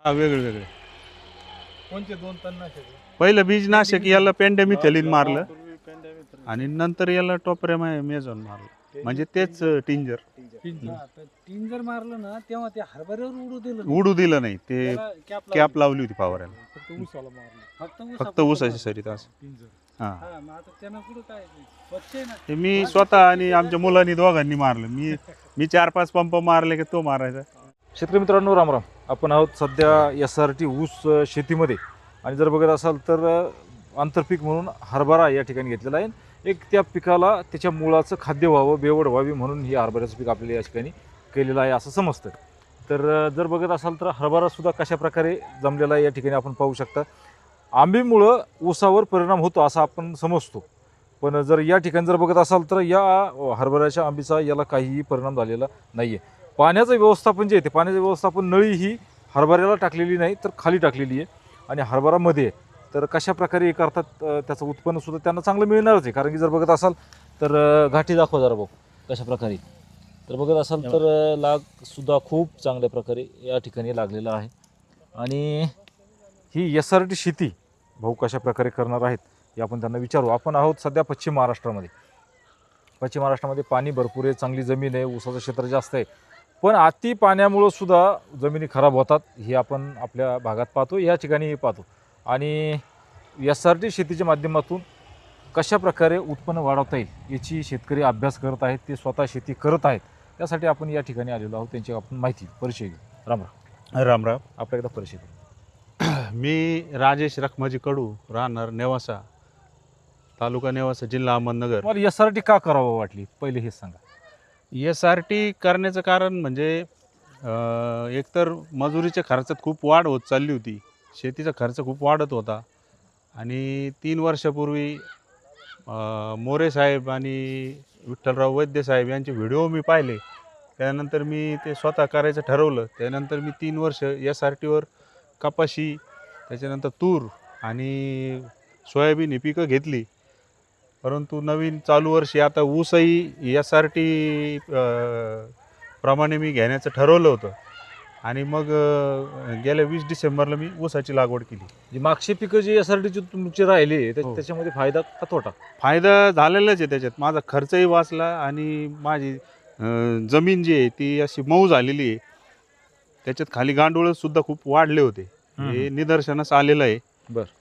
हा, वेगळे वेगळे. कोणते 2 तणनाशक? पहिलं बीजनाशक याला पेंडेमिथेलिन मारलं आणि नंतर याला टोपऱ्या मेझॉन मारलं, म्हणजे तेच टिंजर. टिंजर मारलं ना तेव्हा ते हरभऱ्यावर उडू दिलं नाही, ते त्याला कॅप लावली होती फवाऱ्याला. फक्त ऊसाला मारलं. फक्त ऊसाची सरीत असं. टिंजर. हा, हा, मग आता त्यानं कुठं काय स्वच्छ आहे ना. ते मी स्वतः आणि आमच्या मुलांनी दोघांनी मारलं. मी 4-5 पंप मारले की तो मारायचा. शेतकरी मित्रांनो, राम राम. आपण आहोत सध्या SRT ऊस शेतीमध्ये आणि जर बघत असाल तर आंतरपीक म्हणून हरभरा या ठिकाणी घेतलेला आहे. एक त्या पिकाला त्याच्या मुळाचं खाद्य व्हावं, बेवड व्हावी म्हणून ही हरभऱ्याचं पीक आपल्याला या ठिकाणी केलेलं आहे असं समजतं. तर जर बघत असाल तर हरभरासुद्धा कशा प्रकारे जमलेला आहे या ठिकाणी आपण पाहू शकता. आंबीमुळं ऊसावर परिणाम होतो असं आपण समजतो, पण जर या ठिकाणी जर बघत असाल तर या हरभऱ्याच्या आंबीचा याला काहीही परिणाम झालेला नाही आहे. पाण्याचं व्यवस्थापन जे आहे ते पाण्याचं व्यवस्थापन नळी ही हरभऱ्याला टाकलेली नाही तर खाली टाकलेली आहे आणि हरभरामध्ये आहे. तर कशा प्रकारे हे करतात त्याचं उत्पन्नसुद्धा त्यांना चांगलं मिळणारच आहे. कारण की जर बघत असाल तर घाटी दाखवा जरा भाऊ कशा प्रकारे. तर बघत असाल तर लागसुद्धा खूप चांगल्या प्रकारे या ठिकाणी लागलेला आहे. आणि ही SRT शेती भाऊ कशा प्रकारे करणार आहेत हे आपण त्यांना विचारू. आपण आहोत सध्या पश्चिम महाराष्ट्रामध्ये. पश्चिम महाराष्ट्रामध्ये पाणी भरपूर आहे, चांगली जमीन आहे, ऊसाचं क्षेत्र जास्त आहे, पण अति पाण्यामुळं सुद्धा जमिनी खराब होतात हे आपण आपल्या भागात पाहतो, या ठिकाणी पाहतो. आणि SRT शेतीच्या माध्यमातून कशा प्रकारे उत्पन्न वाढवता येईल याची शेतकरी अभ्यास करत आहेत, ते स्वतः शेती करत आहेत. त्यासाठी आपण या ठिकाणी आलेलो आहोत, त्यांची आपण माहिती परिचय घेऊ. राम राम. राम राम. आपल्या एकदा परिचय घेऊ. मी राजेश रखमाजी कडू, राहणार नेवासा, तालुका नेवासा, जिल्हा अहमदनगर. मला SRT का करावं वाटली पहिले हे सांगा. SRT करण्याचं कारण म्हणजे एकतर मजुरीच्या खर्चात खूप वाढ होत चालली होती, शेतीचा खर्च खूप वाढत होता. आणि 3 वर्षापूर्वी मोरे साहेब आणि विठ्ठलराव वैद्य साहेब यांचे व्हिडिओ मी पाहिले. त्यानंतर मी ते स्वतः करायचं ठरवलं. त्यानंतर मी 3 वर्ष SRTवर कपाशी, त्याच्यानंतर तूर आणि सोयाबीन ही पिकं घेतली. परंतु नवीन चालू वर्षी आता ऊसही SRT प्रमाणे मी घेण्याचं ठरवलं होतं. आणि मग गेल्या 20 डिसेंबरला मी ऊसाची लागवड केली. जी मागची पिकं जी SRTची तुमची राहिली त्याच्यामध्ये फायदा का तोटा? फायदा झालेलाच आहे त्याच्यात. माझा खर्चही वाचला आणि माझी जमीन जी आहे ती अशी मऊ झालेली आहे. त्याच्यात खाली गांडूळ सुद्धा खूप वाढले होते, हे निदर्शनास आलेलं आहे. बरं.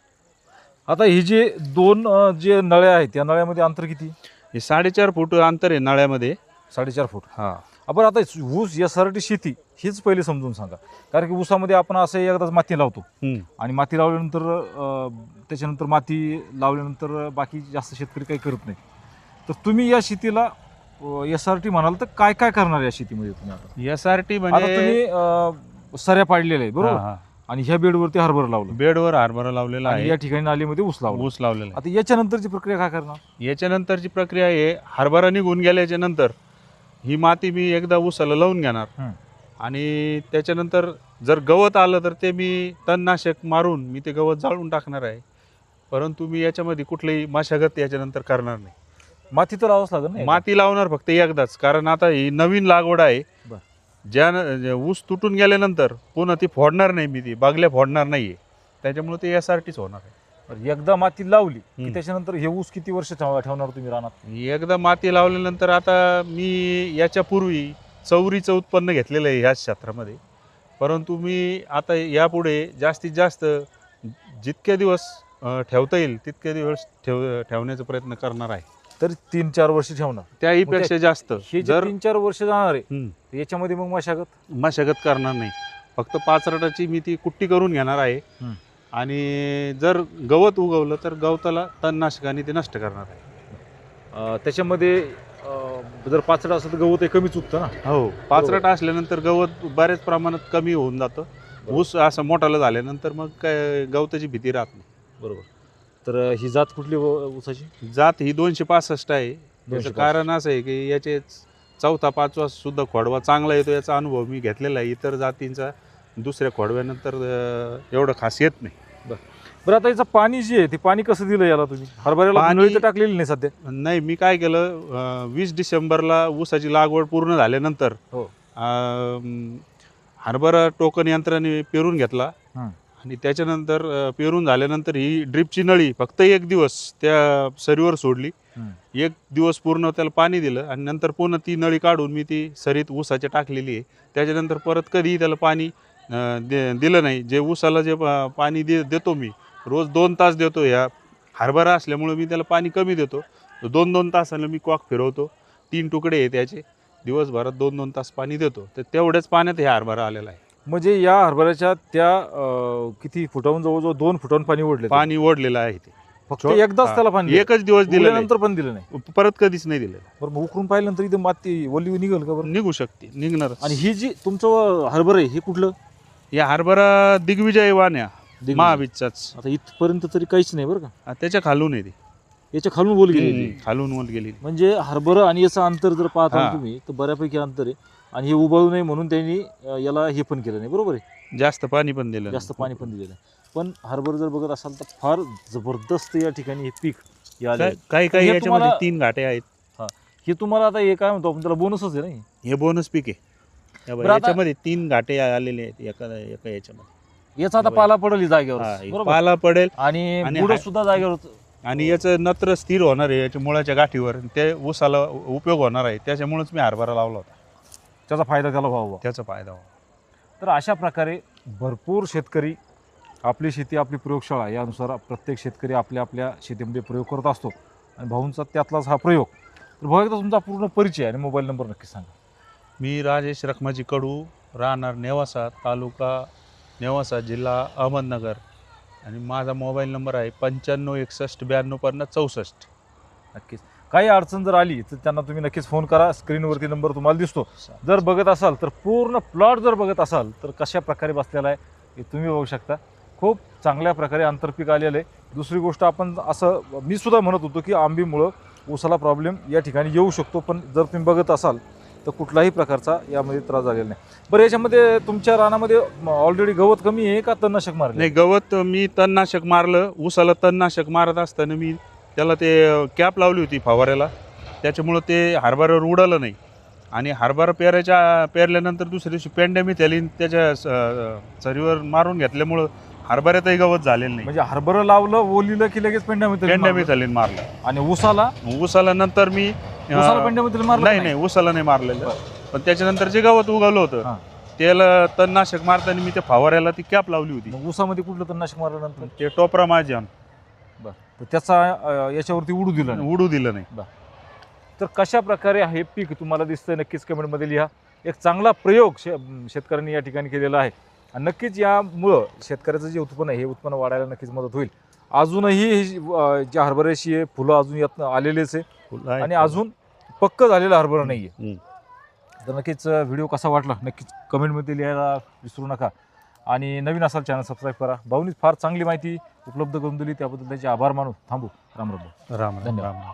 आता ही जे 2 जे नळ्या आहेत या नळ्यामध्ये अंतर किती? हे 4.5 फूट अंतर आहे नळ्यामध्ये. 4.5 फूट. हां. आपण आता ऊस SRT शेती हीच पहिले समजून सांगा. कारण की ऊसामध्ये आपण असं एकदाच माती लावतो आणि माती लावल्यानंतर त्याच्यानंतर माती लावल्यानंतर बाकी जास्त शेतकरी काही करत नाही. तर तुम्ही या शेतीला SRT म्हणाल तर काय काय करणार या शेतीमध्ये तुम्ही? आता SRT आता म्हणजे तुम्ही सऱ्या पाडलेल्या आहेत बरोबर, आणि ह्या बेडवरती हरभरा लावलं, बेडवर हरभरा लावलेला आणि आहे, या ठिकाणी नालीमध्ये ऊस लावला. ऊस लावलेला आहे. आता याच्यानंतरची प्रक्रिया काय करणार? याच्यानंतरची प्रक्रिया आहे, हरभरा निघून गेल्याच्या नंतर ही माती मी एकदा ऊसाला लावून घेणार. आणि त्याच्यानंतर जर गवत आलं तर ते मी तणनाशक मारून मी ते गवत जाळून टाकणार आहे. परंतु मी याच्यामध्ये कुठलीही मशागत याच्यानंतर करणार नाही. माती तर लावावंच लागेल ना. माती लावणार फक्त एकदाच, कारण आता ही नवीन लागवड आहे. ज्या ऊस तुटून गेल्यानंतर पुन्हा ती फोडणार नाही, मी ती बागल्या फोडणार नाहीये, त्याच्यामुळे ते SRTच होणार आहे. एकदा माती लावली की त्याच्यानंतर हे ऊस किती वर्ष ठेवणार तुम्ही रानात? एकदा माती लावल्यानंतर आता मी याच्यापूर्वी चौरीचं उत्पन्न घेतलेलं आहे ह्याच क्षेत्रामध्ये. परंतु मी आता यापुढे जास्तीत जास्त जितके दिवस ठेवता येईल तितके दिवस ठेवण्याचा प्रयत्न करणार आहे. तर 3-4 वर्ष ठेवणार, त्याहीपेक्षा जास्त. हे जे 3-4 वर्ष जाणार आहे तर याच्यामध्ये मग मशागत करणार नाही, फक्त 5 रटाची मी ती कुट्टी करून घेणार आहे. आणि जर गवत उगवलं तर गवताला तणनाशकाने ते नष्ट करणार आहे. त्याच्यामध्ये जर 5 रट असेल तर गवत कमीच उगतं ना. हो, 5 रट असल्यानंतर गवत बऱ्याच प्रमाणात कमी होऊन जातं. ऊस असं मोठाला झाल्यानंतर मग काय गवताची भीती राहत नाही. बरोबर. तर ही जात कुठली ऊसाची? जात ही 265 आहे. त्याचं कारण असं आहे की याचे 4था-5वा सुद्धा खोडवा चांगला येतो, याचा अनुभव मी घेतलेला आहे. इतर जातींचा दुसऱ्या खोडव्यानंतर एवढं खास येत नाही. बरं, आता याचं पाणी जे आहे ते पाणी कसं दिलं याला तुम्ही? हरभऱ्याला नळी तर टाकलेली नाही सध्या? नाही, मी काय केलं, 20 डिसेंबरला ऊसाची लागवड पूर्ण झाल्यानंतर हरभरा टोकन यंत्राने पेरून घेतला हं. आणि त्याच्यानंतर पेरून झाल्यानंतर ही ड्रिपची नळी फक्त एक दिवस त्या सरीवर सोडली. हं. एक दिवस पूर्ण त्याला पाणी दिलं आणि नंतर पुन्हा ती नळी काढून मी ती सरीत ऊसाच्या टाकलेली आहे. त्याच्यानंतर परत कधीही त्याला पाणी दिलं नाही. जे ऊसाला जे पाणी देतो मी रोज 2 तास देतो. ह्या हरभरा असल्यामुळे मी त्याला पाणी कमी देतो. 2-2 तासाला मी कॉक फिरवतो. 3 तुकडे आहे त्याचे. दिवसभरात 2-2 तास पाणी देतो. तर तेवढ्याच पाण्यात हे हरभरा आलेला आहे. म्हणजे या हरभऱ्याच्या त्या किती फुटावून जवळजवळ 2 फुटावून पाणी ओढले पाणी ओढलेलं आहे ते. फक्त एकदाच त्याला पाणी दिलं. एकच दिवस दिलं नाही. नंतर पण दिलं नाही. परत कधीच नाही दिलं. बरं मग उकरून पाहिल्यानंतर इथं माती ओली निघेल का बरं? निघू शकते, निघणार. आणि ही जी तुमचं हरभरा आहे हे कुठलं? या हरभरा दिग्विजय वाण्या महाबीजचाच. आता इथपर्यंत तरी काहीच नाही बरं का. त्याच्या खालून आहे ते. याच्या खालून बोल गेली. खालून वर गेली. म्हणजे हरभरा आणि याचं अंतर जर पाहता हा. तुम्ही तर बऱ्यापैकी अंतर आहे. आणि हे उबाळू नये म्हणून त्यांनी याला हे पण केलं नाही, बरोबर आहे. जास्त पाणी पण दिलं जास्त पाणी पण दिलेलं आहे. पण हरभरा जर बघत असाल तर फार जबरदस्त या ठिकाणी हे पीक हे आले आहे. काही हे याच्यामध्ये तुम्हाला- 3 घाटे आहेत. हे तुम्हाला आता हे काय म्हणतो आपण त्याला बोनसच आहे नाही. हे बोनस पीक आहे. बरं, आता- याच्यामध्ये 3 घाटे आलेले आहेत एका याच्यामध्ये. याचा आता बरोबर. पाला पडेल हा, जागेवर, हे बरोबर. पाला पडेल आणि आणि बुडं हा- सुद्धा जागेवर होतं. आणि याचं नत्र स्थिर होणार आहे याच्या मुळाच्या गाठीवर. ते ऊसाला उपयोग होणार आहे. त्याच्यामुळेच मी हरभरा लावला होता. त्याचा फायदा त्याला व्हावा. त्याचा फायदा हो. तर अशा प्रकारे भरपूर शेतकरी आपली शेती आपली प्रयोगशाळा यानुसार प्रत्येक शेतकरी आपल्या आपल्या शेतीमध्ये प्रयोग करत असतो. आणि भाऊंचा त्यातलाच हा प्रयोग. तर भाऊ एकदा तुमचा पूर्ण परिचय आणि मोबाईल नंबर नक्की सांगा. मी राजेश रखमाजी कडू, राहणार नेवासा, तालुका नेवासा, जिल्हा अहमदनगर. आणि माझा मोबाईल नंबर आहे 9561925064. नक्कीच काही अडचण जर आली तर त्यांना तुम्ही नक्कीच फोन करा. स्क्रीनवरती नंबर तुम्हाला दिसतो. जर बघत असाल तर पूर्ण प्लॉट जर बघत असाल तर कशा प्रकारे बसलेला आहे हे तुम्ही बघू शकता. खूप चांगल्या प्रकारे आंतरपीक आलेलं आहे. दुसरी गोष्ट आपण असं मी सुद्धा म्हणत होतो की आंबीमुळं ऊसाला प्रॉब्लेम या ठिकाणी येऊ शकतो. पण जर तुम्ही बघत असाल तर कुठलाही प्रकारचा यामध्ये त्रास झालेला नाही. बरं याच्यामध्ये तुमच्या रानामध्ये ऑलरेडी गवत कमी आहे का तणनाशक मारले? नाही, गवत मी तणनाशक मारलं. ऊसाला तणनाशक मारत असताना मी त्याला ते कॅप लावली होती फवाऱ्याला. त्याच्यामुळं ते हरभऱ्यावर उडालं नाही. आणि हरभरा पेरल्यानंतर दुसऱ्या दिवशी पेंड्यामिथॅलिन त्याच्या सरीवर मारून घेतल्यामुळं हरभऱ्यातही गवत झालेलं नाही. म्हणजे हरभरा लावलं ओलीलं की लगेच पेंड्यामिथॅलिन मारलं. आणि ऊसाला ऊसाला नंतर मी पेंड्यामिथॅलिन मारलं नाही ऊसाला नाही मारलेलं. पण त्याच्यानंतर जे गवत उगवलं हा. होतं त्याला तणनाशक मारताना मी त्या फवाऱ्याला ती कॅप लावली होती. मग ऊसामध्ये कुठलं तणनाशक मारल्यानंतर ते टोपरा माझ्यान तर त्याचा याच्यावरती उडू दिला नाही. उडू दिलं नाही. तर कशा प्रकारे हे पीक तुम्हाला दिसतंय नक्कीच कमेंटमध्ये लिहा. एक चांगला प्रयोग शेतकऱ्यांनी या ठिकाणी केलेला आहे. आणि नक्कीच यामुळं शेतकऱ्याचं जे उत्पन्न आहे हे उत्पन्न वाढायला नक्कीच मदत होईल. अजूनही ही जी हरभऱ्याची आहे फुलं अजून यात आलेलेच आहे आणि अजून पक्क झालेला हरभरा नाही आहे. तर नक्कीच व्हिडिओ कसा वाटला नक्कीच कमेंटमध्ये लिहायला विसरू नका. आणि नवीन असाल चॅनल सबस्क्राईब करा. भाऊनीच फार चांगली माहिती उपलब्ध करून दिली त्याबद्दल त्याचे आभार मानू थांबू. राम राम. राम धन्यवाद. राम.